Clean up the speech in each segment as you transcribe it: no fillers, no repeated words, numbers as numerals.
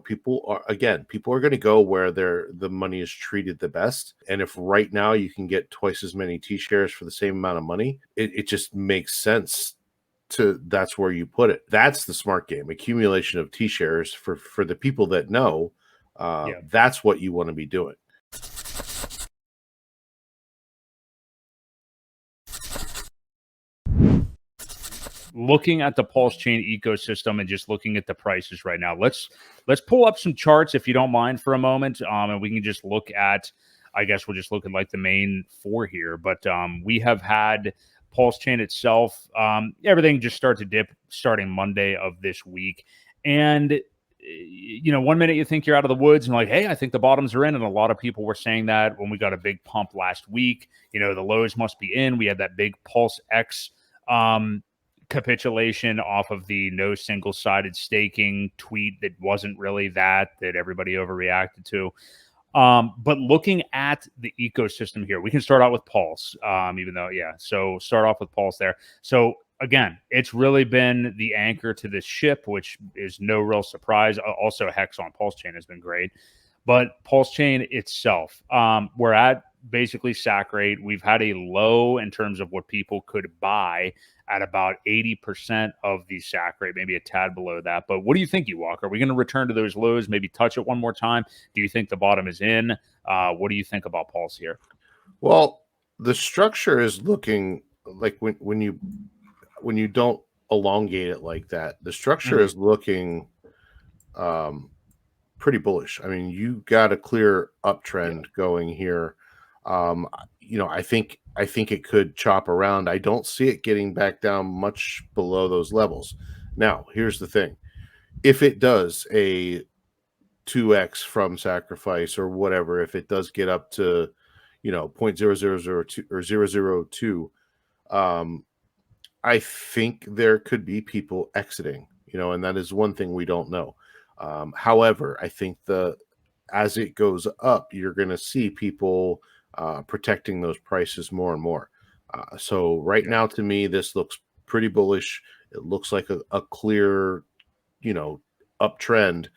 people are going to go where the money is treated the best. And if right now you can get twice as many T-shares for the same amount of money, it just makes sense that's where you put it. That's the smart game. Accumulation of T-shares for the people that know, that's what you want to be doing. Looking at the PulseChain ecosystem and just looking at the prices right now, let's pull up some charts if you don't mind for a moment, and we can just look at, I guess we'll just look at like the main four here. But we have had PulseChain itself, everything just start to dip starting Monday of this week, and 1 minute you think you're out of the woods and like, hey, I think the bottoms are in, and a lot of people were saying that when we got a big pump last week. The lows must be in. We had that big PulseX capitulation off of the no single-sided staking tweet that wasn't really that everybody overreacted to. But looking at the ecosystem here, we can start out with Pulse, so start off with Pulse there. So again, it's really been the anchor to this ship, which is no real surprise. Also, Hex on PulseChain has been great. But PulseChain itself, we're at basically sack rate. We've had a low in terms of what people could buy at about 80% of the sack rate, maybe a tad below that. But what do you think, Ewok? Are we going to return to those lows, maybe touch it one more time? Do you think the bottom is in? What do you think about Pulse here? Well, the structure is looking like when you don't elongate it like that, the structure is looking pretty bullish. I mean, you got a clear uptrend going here. I think it could chop around. I don't see it getting back down much below those levels. Now, here's the thing. If it does a 2x from sacrifice or whatever, if it does get up to, 0.0002 or 0.002, I think there could be people exiting, and that is one thing we don't know. However, I think as it goes up, you're going to see people protecting those prices more and more. So right now, to me, this looks pretty bullish. It looks like a clear, uptrend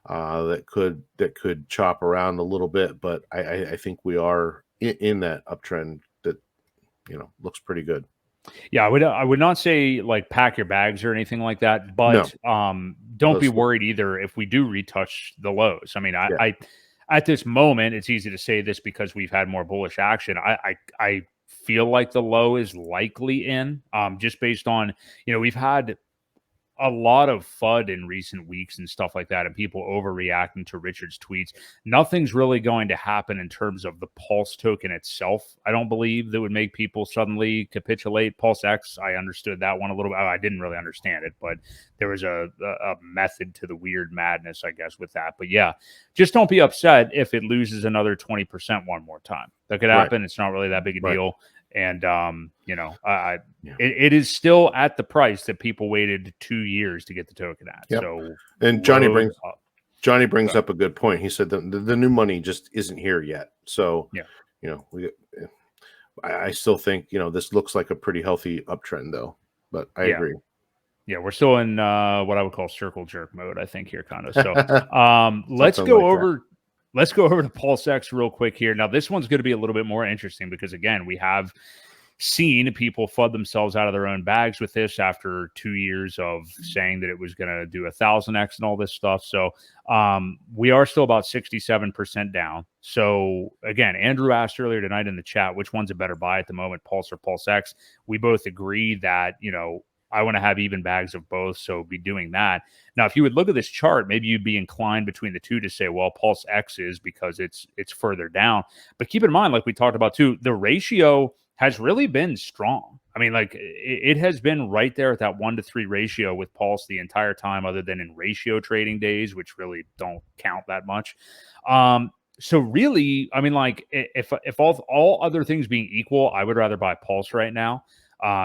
that could chop around a little bit. But I think we are in that uptrend that looks pretty good. Yeah, I would not say like pack your bags or anything like that, but don't be worried either if we do retouch the lows. I mean, I at this moment, it's easy to say this because we've had more bullish action. I feel like the low is likely in, just based on, we've had a lot of FUD in recent weeks and stuff like that, and people overreacting to Richard's tweets. Nothing's really going to happen in terms of the Pulse token itself. I don't believe that would make people suddenly capitulate. PulseX, I understood that one a little bit. I didn't really understand it, but there was a method to the weird madness, I guess, with that. But yeah, just don't be upset if it loses another 20% one more time. That could happen. Right. It's not really that big a deal. And, it is still at the price that people waited 2 years to get the token at. Yep. So, and Johnny brings up a good point. He said the new money just isn't here yet. So, I still think, this looks like a pretty healthy uptrend though, but I agree. Yeah, we're still in what I would call circle jerk mode, I think, here kind of. So let's go over to PulseX real quick here. Now, this one's going to be a little bit more interesting because, again, we have seen people FUD themselves out of their own bags with this after 2 years of saying that it was going to do 1,000x and all this stuff. So we are still about 67% down. So, again, Andrew asked earlier tonight in the chat, which one's a better buy at the moment, Pulse or PulseX? We both agree that, I want to have even bags of both, so be doing that. Now, if you would look at this chart, maybe you'd be inclined between the two to say, well, PulseX is because it's further down. But keep in mind, like we talked about too, the ratio has really been strong. I mean, like it has been right there at that 1-to-3 ratio with Pulse the entire time, other than in ratio trading days, which really don't count that much. So really, I mean, like if all other things being equal, I would rather buy Pulse right now.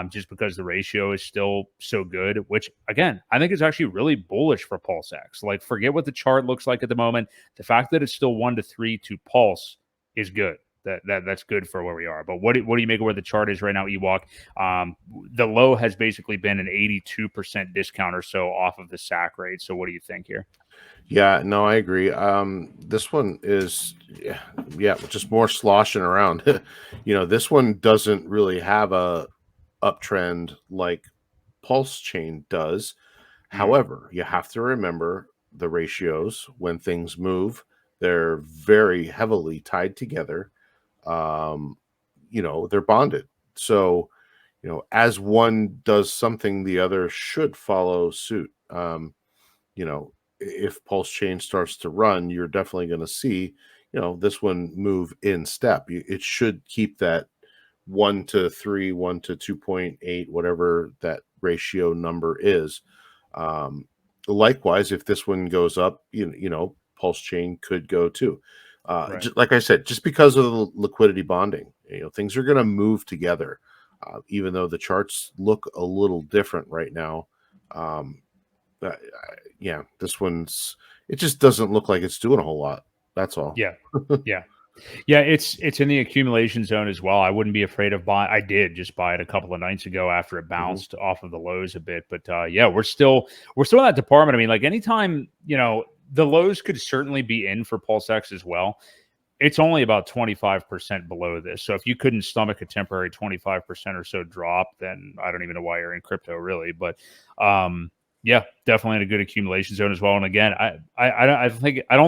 Just because the ratio is still so good, which again, I think is actually really bullish for PulseX. Like, forget what the chart looks like at the moment. The fact that it's still 1-to-3 to Pulse is good. That's good for where we are. But what do you make of where the chart is right now, Ewok? The low has basically been an 82% discount or so off of the sack rate. So what do you think here? Yeah, no, I agree. This one is, yeah, just more sloshing around. This one doesn't really have a uptrend like PulseChain does. Mm, However, you have to remember the ratios when things move. They're very heavily tied together. Um, they're bonded. So, as one does something, the other should follow suit. If PulseChain starts to run, you're definitely going to see, this one move in step. It should keep that 1 to 3, 1 to 2.8, whatever that ratio number is. Um, Likewise, if this one goes up, PulseChain could go too. right. Like I said, just because of the liquidity bonding, things are going to move together. Even though the charts look a little different right now, um, yeah, this one's it just doesn't look like it's doing a whole lot. That's all. Yeah. Yeah. Yeah, it's in the accumulation zone as well. I wouldn't be afraid of buying. I did just buy it a couple of nights ago after it Mhm. bounced off of the lows a bit. But yeah, we're still in that department. I mean, like anytime, the lows could certainly be in for PulseX as well. It's only about 25% below this. So if you couldn't stomach a temporary 25% or so drop, then I don't even know why you're in crypto really. But yeah, definitely in a good accumulation zone as well. And again, I don't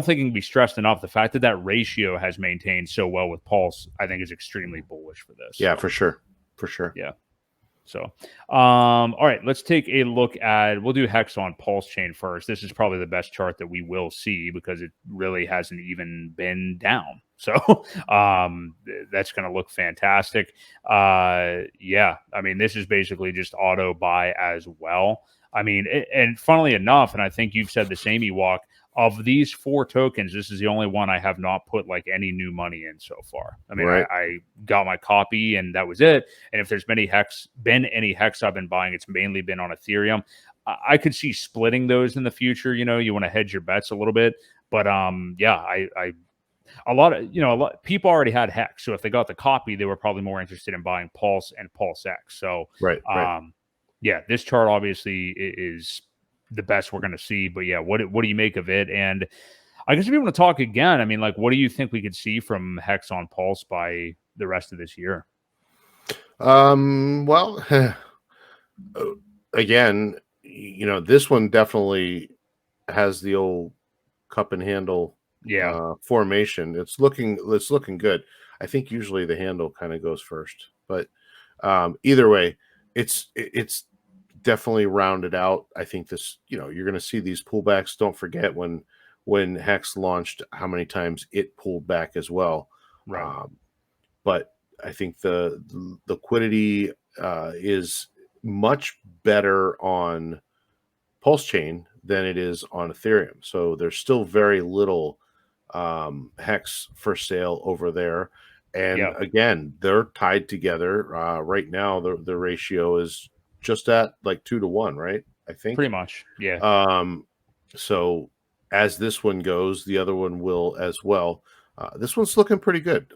think it can be stressed enough. The fact that that ratio has maintained so well with Pulse, I think is extremely bullish for this. Yeah, So for sure. For sure. yeah. So, all right, let's take a look at. We'll do Hex on PulseChain first. This is probably the best chart that we will see because it really hasn't even been down. So, that's going to look fantastic. Yeah, I mean, this is basically just auto buy as well. I mean, and funnily enough, and I think you've said the same, Ewok, of these four tokens, this is the only one I have not put like any new money in so far. I mean, Right. I got my copy and that was it. And if there's been any hex I've been buying, it's mainly been on Ethereum. I could see splitting those in the future. You want to hedge your bets a little bit, but yeah, I a lot of people already had hex, so if they got the copy, they were probably more interested in buying Pulse and PulseX. So Right. Right. yeah, this chart obviously is the best we're going to see. But yeah, what do you make of it? And I guess if you want to talk again, I mean, like, what do you think we could see from Hex on Pulse by the rest of this year? Well, again, this one definitely has the old cup and handle Yeah, formation. It's looking good. I think usually the handle kind of goes first, but either way, it's definitely rounded out. I think you're going to see these pullbacks. Don't forget when Hex launched, how many times it pulled back as well. right. Um, but I think the liquidity is much better on PulseChain than it is on Ethereum. So there's still very little Hex for sale over there. And Yeah, again, they're tied together. Right now, the ratio is just at like 2 to 1, right? I think. pretty much. Yeah. Um, so as this one goes, the other one will as well. This one's looking pretty good.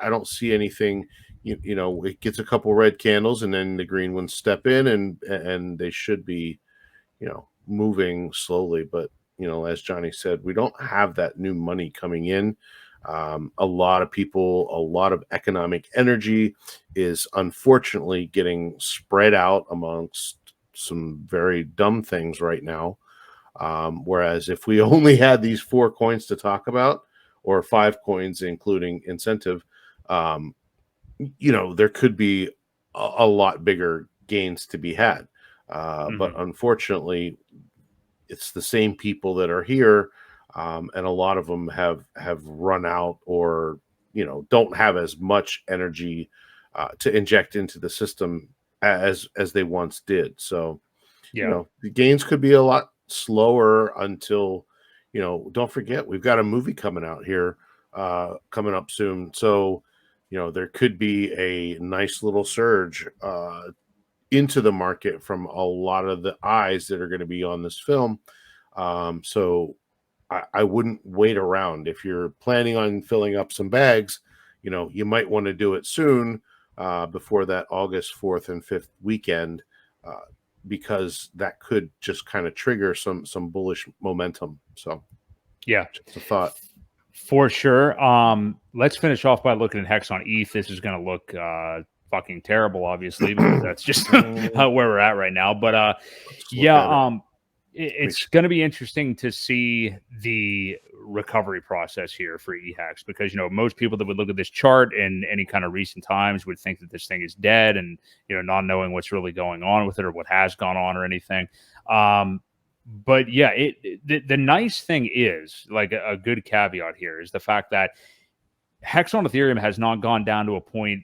I don't see anything. It gets a couple red candles, and then the green ones step in, and they should be, moving slowly. But as Johnny said, we don't have that new money coming in. A lot of people, a lot of economic energy is unfortunately getting spread out amongst some very dumb things right now. Whereas if we only had these 4 coins to talk about, or 5 coins, including incentive, um, there could be a lot bigger gains to be had. But Hmm. unfortunately, it's the same people that are here, and a lot of them have run out, or don't have as much energy to inject into the system as they once did. So Yeah. the gains could be a lot slower until, don't forget, we've got a movie coming out here, coming up soon. So, there could be a nice little surge into the market from a lot of the eyes that are going to be on this film. So I wouldn't wait around. If you're planning on filling up some bags, you might want to do it soon, before that August 4th and 5th weekend. Uh, because that could just kind of trigger some bullish momentum. So yeah, just a thought. For sure. Let's finish off by looking at Hex on ETH. This is going to look fucking terrible, obviously, because that's just where we're at right now. But it's going to be interesting to see the recovery process here for EHEX, because most people that would look at this chart in any kind of recent times would think that this thing is dead, and not knowing what's really going on with it or what has gone on or anything. But yeah, the nice thing is, like, a good caveat here is the fact that Hex on Ethereum has not gone down to a point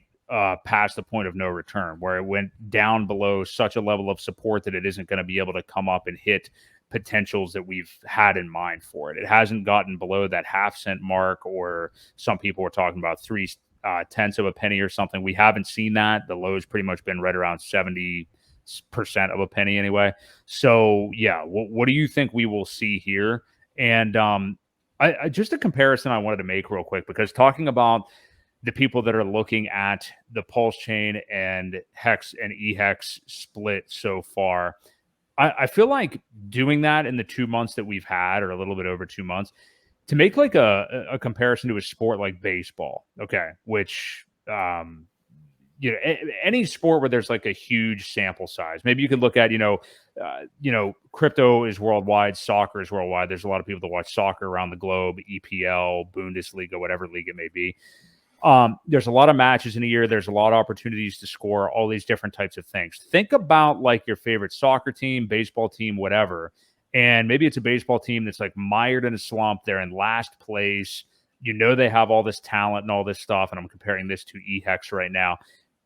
past the point of no return, where it went down below such a level of support that it isn't going to be able to come up and hit potentials that we've had in mind for it. It hasn't gotten below that half-cent mark, or some people were talking about 3/10 of a penny or something. We haven't seen that. The low's pretty much been right around 70% of a penny anyway. So yeah, what do you think we will see here? And I just a comparison I wanted to make real quick, because talking about the people that are looking at the PulseChain and Hex and EHEX split so far, I feel like doing that in the 2 months that we've had, or a little bit over 2 months, to make like a comparison to a sport like baseball, okay, which any sport where there's like a huge sample size. Maybe you could look at, crypto is worldwide, soccer is worldwide. There's a lot of people that watch soccer around the globe, EPL, Bundesliga, whatever league it may be. There's a lot of matches in a year. There's a lot of opportunities to score, all these different types of things. Think about like your favorite soccer team, baseball team, whatever. And maybe it's a baseball team that's like mired in a slump. They're in last place. They have all this talent and all this stuff. And I'm comparing this to EHEX right now.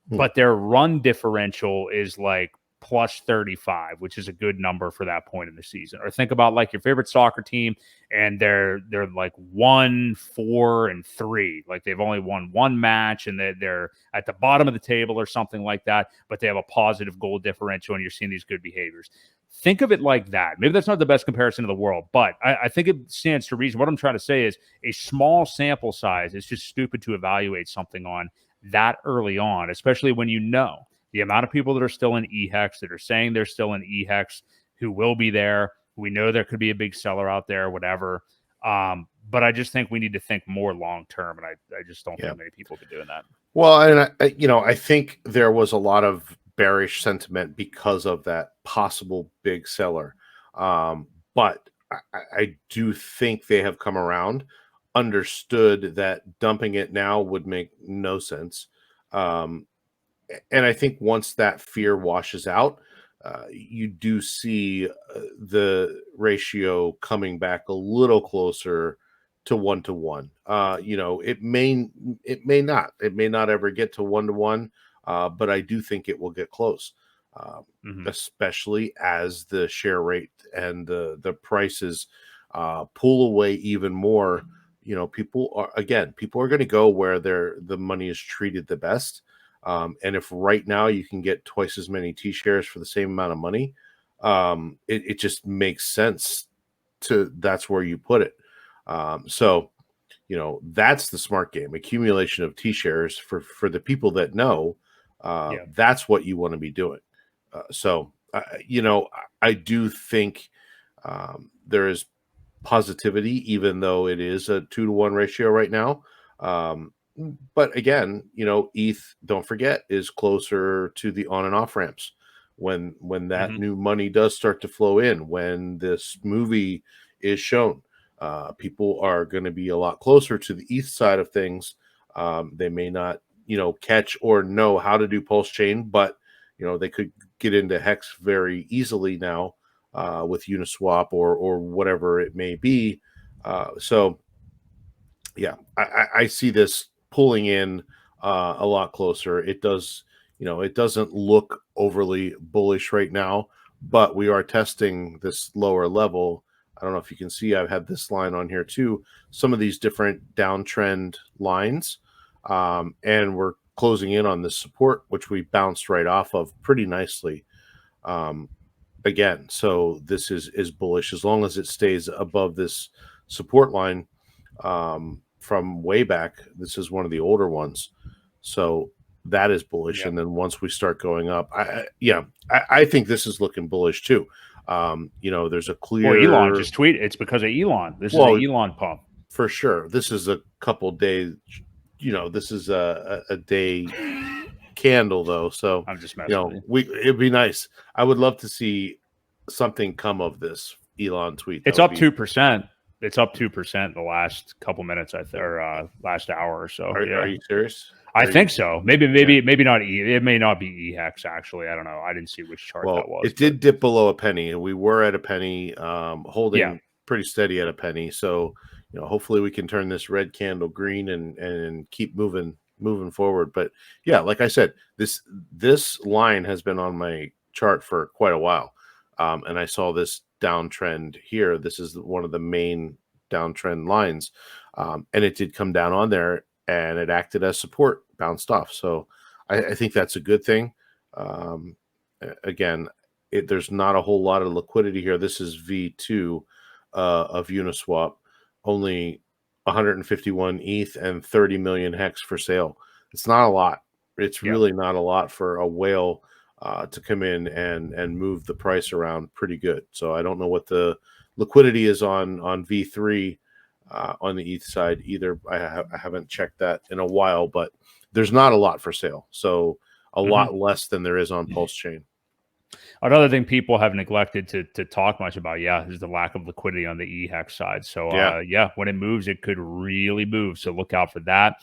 But their run differential is like plus 35, which is a good number for that point in the season. Or think about like your favorite soccer team, and they're like 1-4-3. Like they've only won one match, and they're at the bottom of the table or something like that, but they have a positive goal differential, and you're seeing these good behaviors. Think of it like that. Maybe that's not the best comparison in the world, but I think it stands to reason. What I'm trying to say is a small sample size is just stupid to evaluate something on that early on, especially when the amount of people that are still in EHEX, that are saying they're still in EHEX, who will be there. We know there could be a big seller out there, whatever. But I just think we need to think more long term, and I just don't think many people are doing that. Well, and I think there was a lot of bearish sentiment because of that possible big seller. But I do think they have come around, understood that dumping it now would make no sense. And I think once that fear washes out, you do see the ratio coming back a little closer to 1-to-1. It may not ever get to 1-to-1, but I do think it will get close, especially as the share rate and the prices pull away even more. People are going to go where the money is treated the best. And if right now you can get twice as many T shares for the same amount of money, it just makes sense that's where you put it. So that's the smart game. Accumulation of T shares for the people that know, that's what you want to be doing. I do think there is positivity, even though it is a 2-to-1 ratio right now. But again, ETH, don't forget, is closer to the on and off ramps. When that new money does start to flow in, when this movie is shown, people are going to be a lot closer to the ETH side of things. They may not, catch or know how to do PulseChain, but they could get into Hex very easily now with Uniswap or whatever it may be. I see this pulling in a lot closer. It does, it doesn't look overly bullish right now, but we are testing this lower level. I don't know if you can see, I've had this line on here too, some of these different downtrend lines, and we're closing in on this support, which we bounced right off of pretty nicely. Again, so this is bullish as long as it stays above this support line from way back. This is one of the older ones. So that is bullish. And then once we start going up, I think this is looking bullish too. There's a clear. Well, Elon just tweeted it's because of Elon. This is an Elon pump for sure. This is a couple days. This is a day candle though. So I'm just messing with you. It'd be nice. I would love to see something come of this Elon tweet. It's up 2%. It's up 2% the last couple minutes, or last hour or so. Are you serious? I think so. Maybe not. It may not be EHEX actually. I don't know. I didn't see which chart that was. It did dip below a penny, and we were at a penny, holding pretty steady at a penny. So hopefully we can turn this red candle green and keep moving forward. But yeah, like I said, this line has been on my chart for quite a while, and I saw this downtrend here. This is one of the main downtrend lines, and it did come down on there, and it acted as support, bounced off. So I think that's a good thing. Again, there's not a whole lot of liquidity here. This is V2 of Uniswap, only 151 ETH and 30 million hex for sale. It's not a lot. It's really not a lot for a whale to come in and move the price around pretty good. So I don't know what the liquidity is on V3 on the ETH side either. I haven't checked that in a while, but there's not a lot for sale. So a lot less than there is on PulseChain. Another thing people have neglected to talk much about, is the lack of liquidity on the EHEX side. So, when it moves, it could really move. So look out for that.